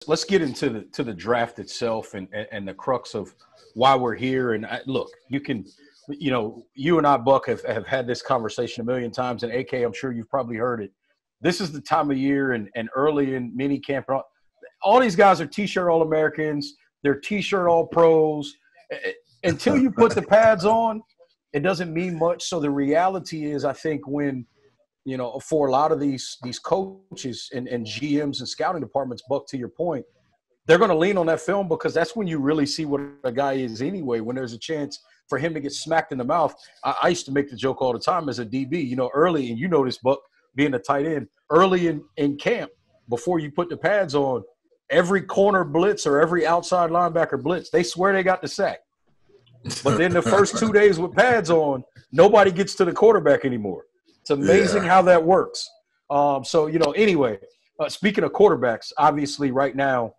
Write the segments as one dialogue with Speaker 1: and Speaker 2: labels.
Speaker 1: let's get into the draft itself and the crux of why we're here. And look, you and I, Buck, have had this conversation a million times, and AK, I'm sure you've probably heard it. This is the time of year and early in mini camp. All these guys are T-shirt All-Americans. They're T-shirt All-Pros. Until you put the pads on, it doesn't mean much. So the reality is, I think when, for a lot of these coaches and GMs and scouting departments, Buck, to your point, they're going to lean on that film because that's when you really see what a guy is anyway, when there's a chance for him to get smacked in the mouth. I used to make the joke all the time as a DB, early, and this, Buck, being a tight end, early in camp, before you put the pads on, every corner blitz or every outside linebacker blitz, they swear they got the sack. But then the first 2 days with pads on, nobody gets to the quarterback anymore. It's amazing how that works. Anyway, speaking of quarterbacks, obviously right now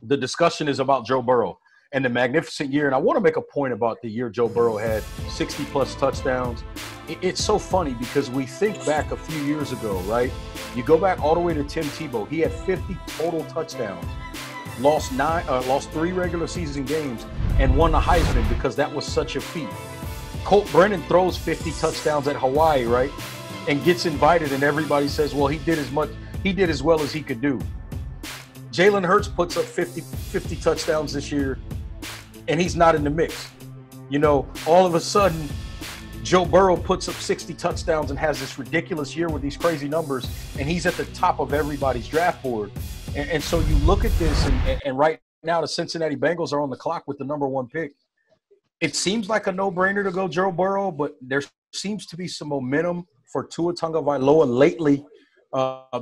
Speaker 1: the discussion is about Joe Burrow and the magnificent year. And I want to make a point about the year Joe Burrow had 60-plus touchdowns. It's so funny because we think back a few years ago, right? You go back all the way to Tim Tebow. He had 50 total touchdowns, lost 3 regular season games, and won the Heisman because that was such a feat. Colt Brennan throws 50 touchdowns at Hawaii, right? And gets invited, and everybody says, well, he did as well as he could do. Jalen Hurts puts up 50 touchdowns this year, and he's not in the mix. All of a sudden, Joe Burrow puts up 60 touchdowns and has this ridiculous year with these crazy numbers, and he's at the top of everybody's draft board. And so you look at this, and right now the Cincinnati Bengals are on the clock with the number 1 pick. It seems like a no-brainer to go Joe Burrow, but there seems to be some momentum for Tua Tagovailoa lately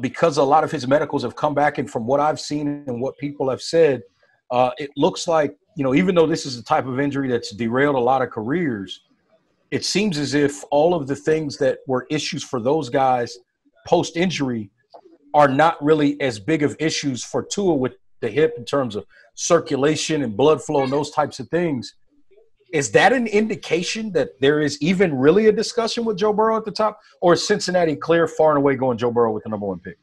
Speaker 1: because a lot of his medicals have come back. And from what I've seen and what people have said, it looks like, even though this is a type of injury that's derailed a lot of careers, it seems as if all of the things that were issues for those guys post-injury are not really as big of issues for Tua with the hip in terms of circulation and blood flow and those types of things. Is that an indication that there is even really a discussion with Joe Burrow at the top, or is Cincinnati clear far and away going Joe Burrow with the number 1 pick?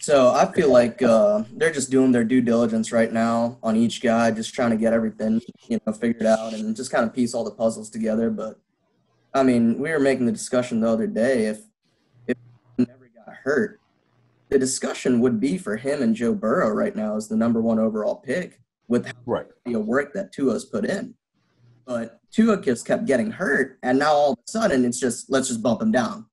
Speaker 2: So I feel like they're just doing their due diligence right now on each guy, just trying to get everything, figured out and just kind of piece all the puzzles together. But, I mean, we were making the discussion the other day. If he never got hurt, the discussion would be for him and Joe Burrow right now as the number 1 overall pick with the work that Tua's put in. But Tua just kept getting hurt, and now all of a sudden it's just, let's just bump him down.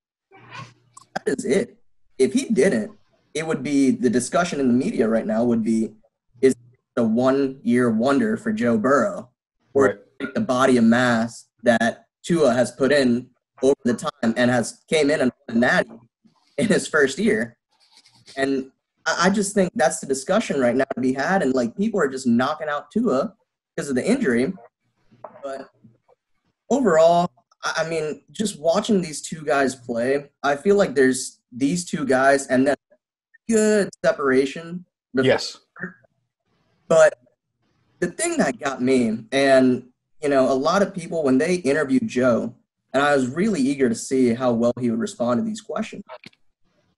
Speaker 2: That is it. If he didn't, it would be the discussion in the media right now would be, is it a 1-year wonder for Joe Burrow, or the body of mass that Tua has put in over the time and came in and won a natty in his first year. And I just think that's the discussion right now to be had. And people are just knocking out Tua because of the injury. But overall, I mean, just watching these two guys play, I feel like there's these two guys and then good separation.
Speaker 1: Yes.
Speaker 2: But the thing that got me, and, a lot of people, when they interviewed Joe, and I was really eager to see how well he would respond to these questions.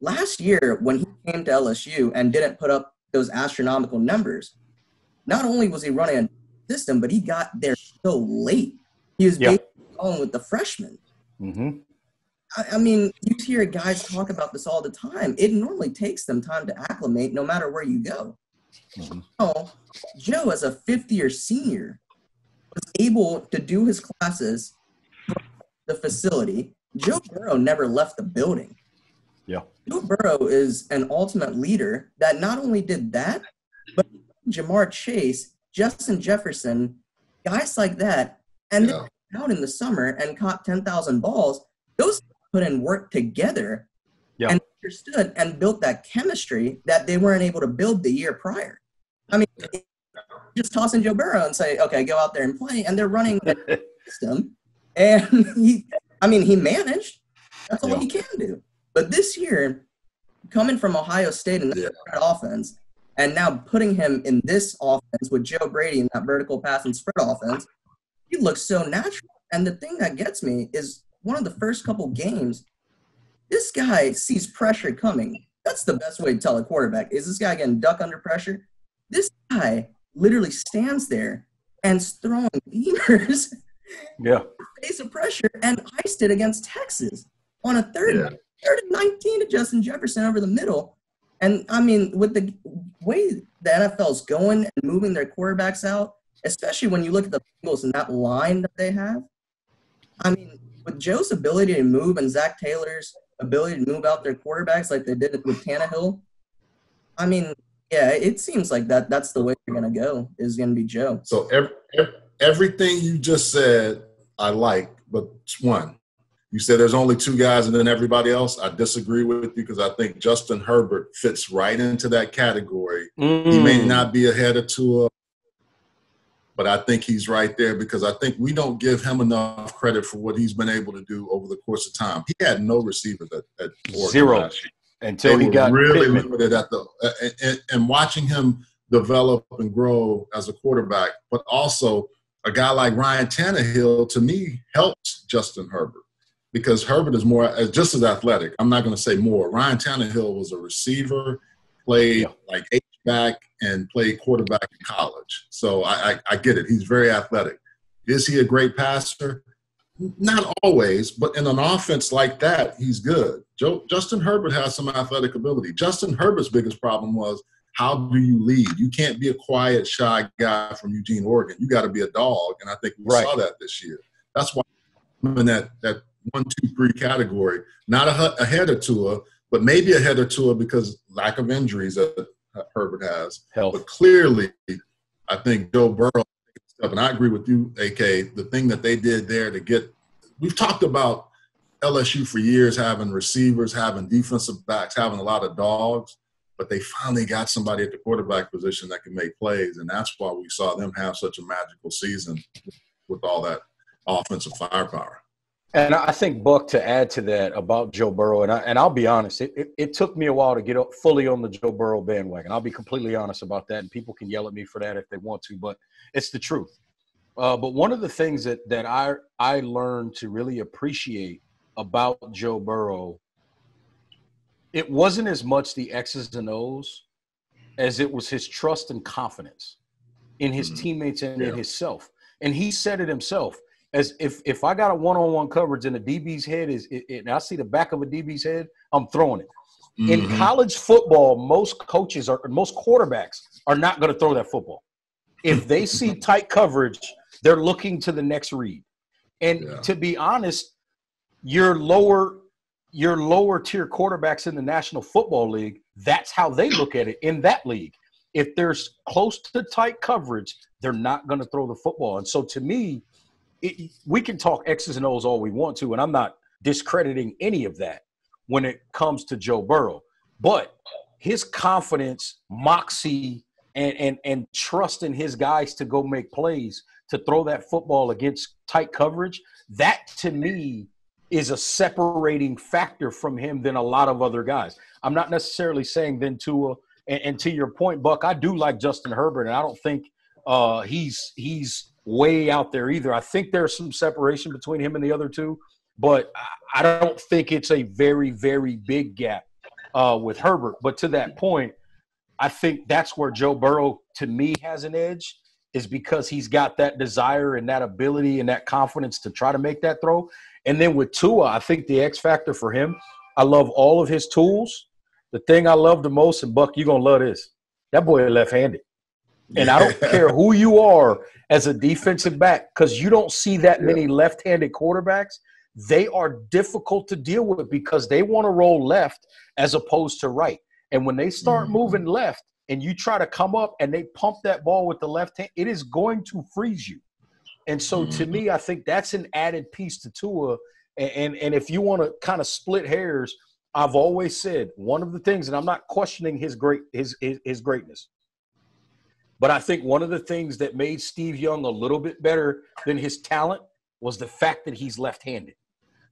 Speaker 2: Last year, when he came to LSU and didn't put up those astronomical numbers, not only was he running a system, but he got there so late. He was basically going with the freshmen.
Speaker 1: Mm-hmm.
Speaker 2: I mean, you hear guys talk about this all the time. It normally takes them time to acclimate no matter where you go.
Speaker 1: Mm-hmm.
Speaker 2: So, Joe, as a fifth-year senior, was able to do his classes from the facility. Joe Burrow never left the building.
Speaker 1: Yeah.
Speaker 2: Joe Burrow is an ultimate leader that not only did that, but Jamar Chase, Justin Jefferson, guys like that, and then out in the summer and caught 10,000 balls. Those put in work together and understood and built that chemistry that they weren't able to build the year prior. I mean, just tossing Joe Burrow and say, okay, go out there and play, and they're running the system. And he managed. That's all he can do. But this year, coming from Ohio State and that offense, and now putting him in this offense with Joe Brady in that vertical pass and spread offense, he looks so natural. And the thing that gets me is one of the first couple games, this guy sees pressure coming. That's the best way to tell a quarterback. Is this guy getting duck under pressure? This guy literally stands there and is throwing beamers
Speaker 1: Yeah.
Speaker 2: face of pressure and iced it against Texas on a third and 19 to Justin Jefferson over the middle. And, I mean, with the way the NFL's going and moving their quarterbacks out, especially when you look at the Bengals and that line that they have, I mean, with Joe's ability to move and Zach Taylor's ability to move out their quarterbacks like they did with Tannehill, I mean, yeah, it seems like that's the way they're going to go, is going to be Joe.
Speaker 3: So everything you just said, I like, but one, you said there's only two guys and then everybody else. I disagree with you because I think Justin Herbert fits right into that category. He may not be ahead of Tua, but I think he's right there because I think we don't give him enough credit for what he's been able to do over the course of time. He had no receivers at Oregon
Speaker 1: Zero
Speaker 3: last year.
Speaker 1: until he got
Speaker 3: really
Speaker 1: Pittman.
Speaker 3: limited at and watching him develop and grow as a quarterback, but also a guy like Ryan Tannehill, to me, helps Justin Herbert because Herbert is just as athletic. I'm not going to say more. Ryan Tannehill was a receiver, played like H-back, and played quarterback in college. So I get it. He's very athletic. Is he a great passer? Not always, but in an offense like that, he's good. Justin Herbert has some athletic ability. Justin Herbert's biggest problem was, how do you lead? You can't be a quiet, shy guy from Eugene, Oregon. You got to be a dog, and I think we saw that this year. That's why I'm in that 1, 2, 3 category. Not ahead of Tua, but maybe ahead of Tua because lack of injuries that Herbert has. But clearly, I think Joe Burrow, and I agree with you, AK, the thing that they did there to get – we've talked about LSU for years having receivers, having defensive backs, having a lot of dogs. But they finally got somebody at the quarterback position that can make plays, and that's why we saw them have such a magical season with all that offensive firepower.
Speaker 1: And I think, Buck, to add to that about Joe Burrow, and I'll be honest, it took me a while to get fully on the Joe Burrow bandwagon. I'll be completely honest about that, and people can yell at me for that if they want to, but it's the truth. But one of the things that I learned to really appreciate about Joe Burrow, it wasn't as much the X's and O's as it was his trust and confidence in his teammates and in himself. And he said it himself, as if I got a one-on-one coverage and a DB's head and I see the back of a DB's head, I'm throwing it. In college football, most quarterbacks are not going to throw that football. If they see tight coverage, they're looking to the next read. And to be honest, your lower tier quarterbacks in the National Football League, that's how they look at it in that league. If there's close to tight coverage, they're not going to throw the football. And so to me, we can talk X's and O's all we want to, and I'm not discrediting any of that when it comes to Joe Burrow. But his confidence, moxie, and trust in his guys to go make plays, to throw that football against tight coverage, that to me is a separating factor from him than a lot of other guys. I'm not necessarily saying then Tua, and to your point, Buck, I do like Justin Herbert, and I don't think he's way out there either. I think there's some separation between him and the other two, but I don't think it's a very, very big gap with Herbert. But to that point, I think that's where Joe Burrow, to me, has an edge, is because he's got that desire and that ability and that confidence to try to make that throw. And then with Tua, I think the X factor for him, I love all of his tools. The thing I love the most, and Buck, you're going to love this, that boy is left-handed. And I don't care who you are as a defensive back, because you don't see that many left-handed quarterbacks. They are difficult to deal with because they want to roll left as opposed to right. And when they start moving left and you try to come up and they pump that ball with the left hand, it is going to freeze you. And so to me, I think that's an added piece to Tua. And if you want to kind of split hairs, I've always said one of the things, and I'm not questioning his greatness, but I think one of the things that made Steve Young a little bit better than his talent was the fact that he's left-handed,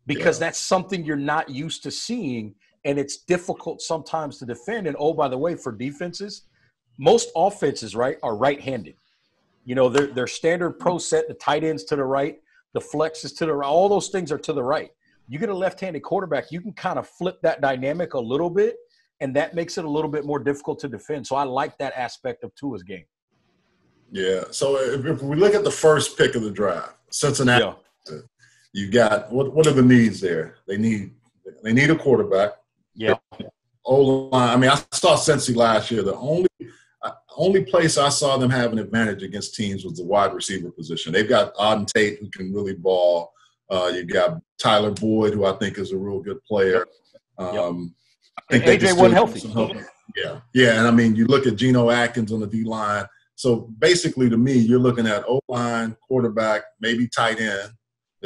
Speaker 1: because that's something you're not used to seeing, and it's difficult sometimes to defend. And, oh, by the way, for defenses, most offenses, right, are right-handed. You know, their standard pro set, the tight ends to the right, the flex is to the right, all those things are to the right. You get a left-handed quarterback, you can kind of flip that dynamic a little bit, and that makes it a little bit more difficult to defend. So I like that aspect of Tua's game.
Speaker 3: Yeah. So if we look at the first pick of the draft, Cincinnati, you got what are the needs there? They need a quarterback.
Speaker 1: Yeah.
Speaker 3: O-line. I mean, I saw Cincy last year. The only place I saw them have an advantage against teams was the wide receiver position. They've got Auden Tate, who can really ball. You've got Tyler Boyd, who I think is a real good player. I think
Speaker 1: AJ wasn't healthy.
Speaker 3: Yeah. And I mean, you look at Geno Atkins on the D-line. So basically, to me, you're looking at O-line, quarterback, maybe tight end.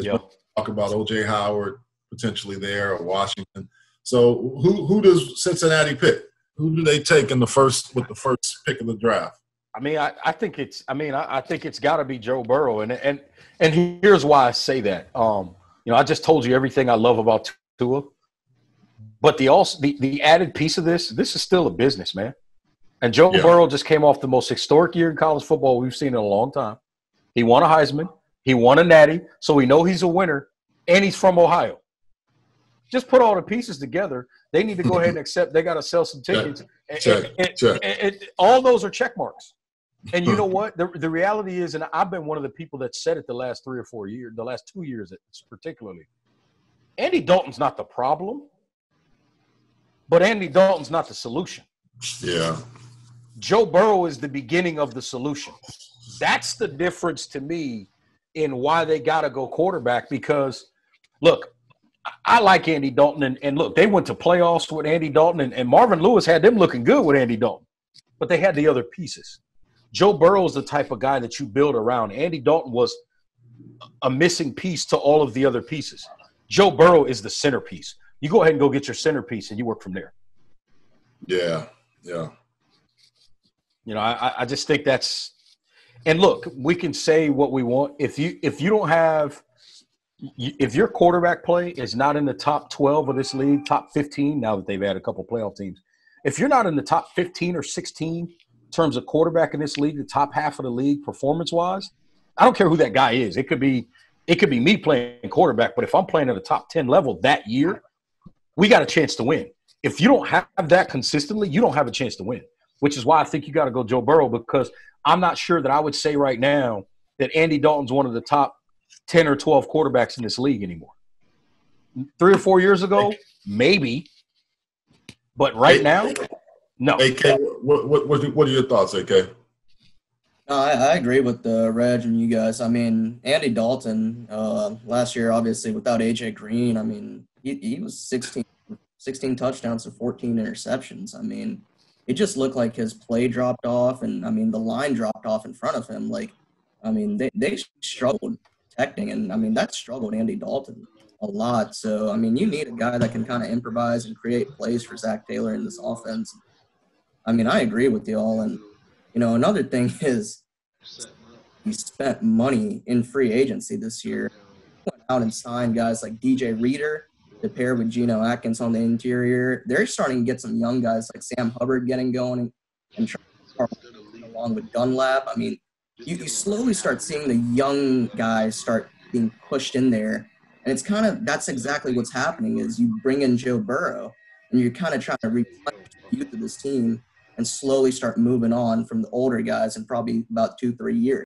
Speaker 3: Talk about O.J. Howard potentially there, or Washington. So who does Cincinnati pick? Who do they take with the first pick of the draft?
Speaker 1: I mean, I think it's got to be Joe Burrow, and here's why I say that. I just told you everything I love about Tua, but the added piece of this is still a business, man. And Joe Burrow just came off the most historic year in college football we've seen in a long time. He won a Heisman, he won a Natty, so we know he's a winner, and he's from Ohio. Just put all the pieces together. They need to go ahead and accept they got to sell some tickets. All those are check marks. And you know what? The reality is, and I've been one of the people that said it the last 3 or 4 years, the last 2 years particularly, Andy Dalton's not the problem, but Andy Dalton's not the solution.
Speaker 3: Yeah.
Speaker 1: Joe Burrow is the beginning of the solution. That's the difference to me in why they got to go quarterback because, look, I like Andy Dalton, and look, they went to playoffs with Andy Dalton, and Marvin Lewis had them looking good with Andy Dalton, but they had the other pieces. Joe Burrow is the type of guy that you build around. Andy Dalton was a missing piece to all of the other pieces. Joe Burrow is the centerpiece. You go ahead and go get your centerpiece, and you work from there.
Speaker 3: Yeah.
Speaker 1: I just think that's – and look, we can say what we want. If you don't have – if your quarterback play is not in the top 12 of this league, top 15, now that they've had a couple playoff teams, if you're not in the top 15 or 16 in terms of quarterback in this league, the top half of the league performance-wise, I don't care who that guy is. It could be me playing quarterback, but if I'm playing at a top 10 level that year, we got a chance to win. If you don't have that consistently, you don't have a chance to win, which is why I think you got to go Joe Burrow because I'm not sure that I would say right now that Andy Dalton's one of the top 10 or 12 quarterbacks in this league anymore. 3 or 4 years ago, maybe. But right now, no.
Speaker 3: AK, what are your thoughts, AK?
Speaker 2: I agree with Reg and you guys. I mean, Andy Dalton, last year, obviously, without A.J. Green, I mean, he was 16 touchdowns to 14 interceptions. I mean, it just looked like his play dropped off, and, I mean, the line dropped off in front of him. Like, I mean, they struggled protecting, and, I mean, that struggled Andy Dalton a lot. So, I mean, you need a guy that can kind of improvise and create plays for Zach Taylor in this offense. I mean, I agree with you all, and another thing is he spent money in free agency this year. Went out and signed guys like DJ Reader to pair with Geno Atkins on the interior. They're starting to get some young guys like Sam Hubbard getting going and along with Dunlap. I mean, you slowly start seeing the young guys start being pushed in there. And it's that's exactly what's happening is you bring in Joe Burrow and you're kind of trying to replenish the youth of this team and slowly start moving on from the older guys in probably about 2-3 years.